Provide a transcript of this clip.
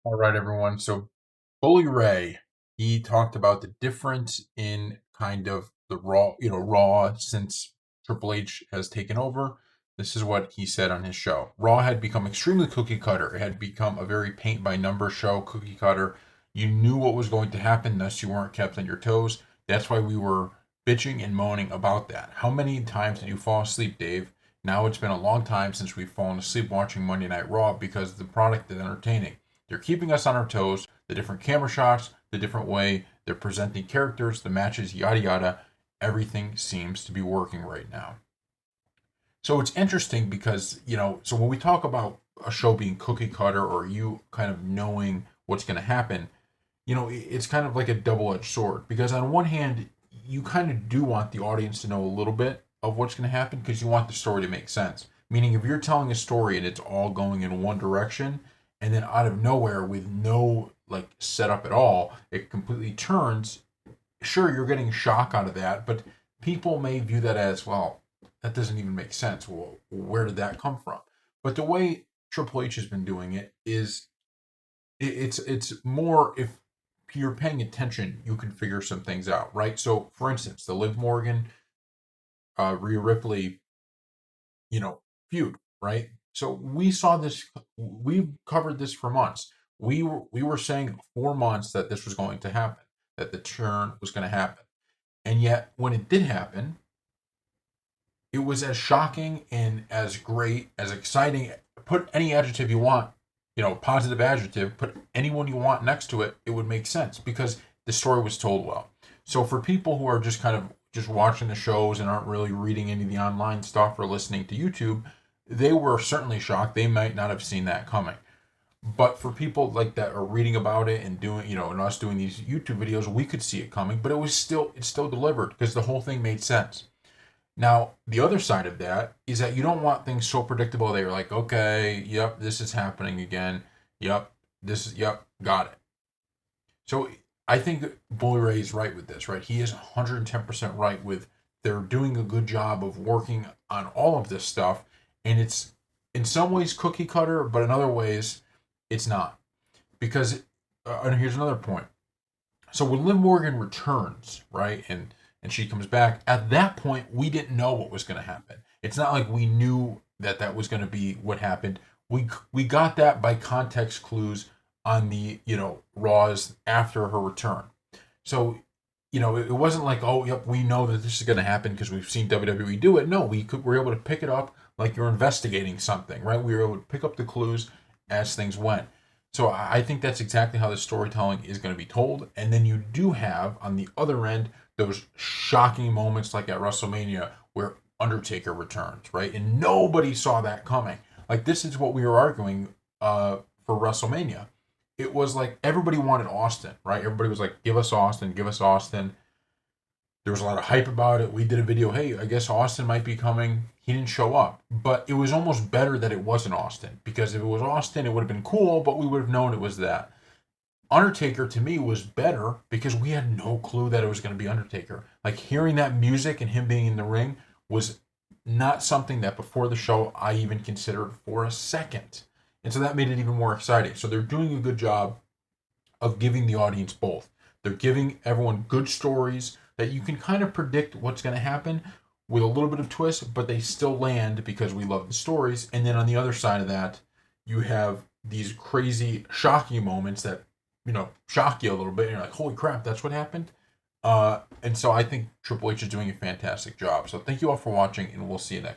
All right, everyone. So, Bully Ray, he talked about the difference in kind of the Raw since Triple H has taken over. This is what he said on his show. Raw had become extremely cookie cutter. It had become a very paint by number show, cookie cutter. You knew what was going to happen, thus you weren't kept on your toes. That's why we were bitching and moaning about that. How many times did you fall asleep, Dave? Now it's been a long time since we've fallen asleep watching Monday Night Raw because the product is entertaining. They're keeping us on our toes. The different camera shots, the different way they're presenting characters, the matches, yada yada. Everything seems to be working right now. So it's interesting because, so when we talk about a show being cookie cutter or you kind of knowing what's going to happen, it's kind of like a double edged sword because on one hand, you kind of do want the audience to know a little bit of what's going to happen because you want the story to make sense. Meaning, if you're telling a story and it's all going in one direction, and then out of nowhere with no like setup at all, it completely turns. Sure, you're getting shock out of that, but people may view that as, well, that doesn't even make sense. Well, where did that come from? But the way Triple H has been doing it is it's more, if you're paying attention, you can figure some things out, right? So, for instance, the Liv Morgan, Rhea Ripley, feud, right? So we saw this. We've covered this for months. We were saying 4 months that this was going to happen, that the turn was going to happen, and yet when it did happen, it was as shocking and as great, as exciting. Put any adjective you want, positive adjective, put anyone you want next to it, it would make sense because the story was told well. So for people who are just kind of just watching the shows and aren't really reading any of the online stuff or listening to YouTube, they were certainly shocked. They might not have seen that coming. But for people like that are reading about it and doing, and us doing these YouTube videos, we could see it coming, but it's still delivered because the whole thing made sense. Now, the other side of that is that you don't want things so predictable that you're like, okay, yep, this is happening again. Yep, yep, got it. So I think Bully Ray is right with this, right? He is 110% right with they're doing a good job of working on all of this stuff. And it's in some ways cookie cutter, but in other ways, it's not. Because, and here's another point. So when Liv Morgan returns, right, and she comes back, at that point we didn't know what was going to happen. It's not like we knew that that was going to be what happened. We got that by context clues on the Raws after her return. So it wasn't like, oh yep, we know that this is going to happen because we've seen WWE do it. No, we were able to pick it up like you're investigating something, right? We were able to pick up the clues as things went. So I think that's exactly how the storytelling is going to be told. And then you do have on the other end those shocking moments like at WrestleMania where Undertaker returns, right? And nobody saw that coming. Like this is what we were arguing for WrestleMania. It was like everybody wanted Austin, right? Everybody was like, give us Austin, give us Austin. There was a lot of hype about it. We did a video, hey, I guess Austin might be coming. He didn't show up. But it was almost better that it wasn't Austin because if it was Austin, it would have been cool, but we would have known it was that. Undertaker to me was better because we had no clue that it was going to be Undertaker. Like hearing that music and him being in the ring was not something that before the show I even considered for a second. And so that made it even more exciting. So they're doing a good job of giving the audience both. They're giving everyone good stories that you can kind of predict what's going to happen with a little bit of twist, but they still land because we love the stories. And then on the other side of that, you have these crazy, shocking moments that shock you a little bit. And you're like, holy crap, that's what happened. And so I think Triple H is doing a fantastic job. So thank you all for watching, and we'll see you next.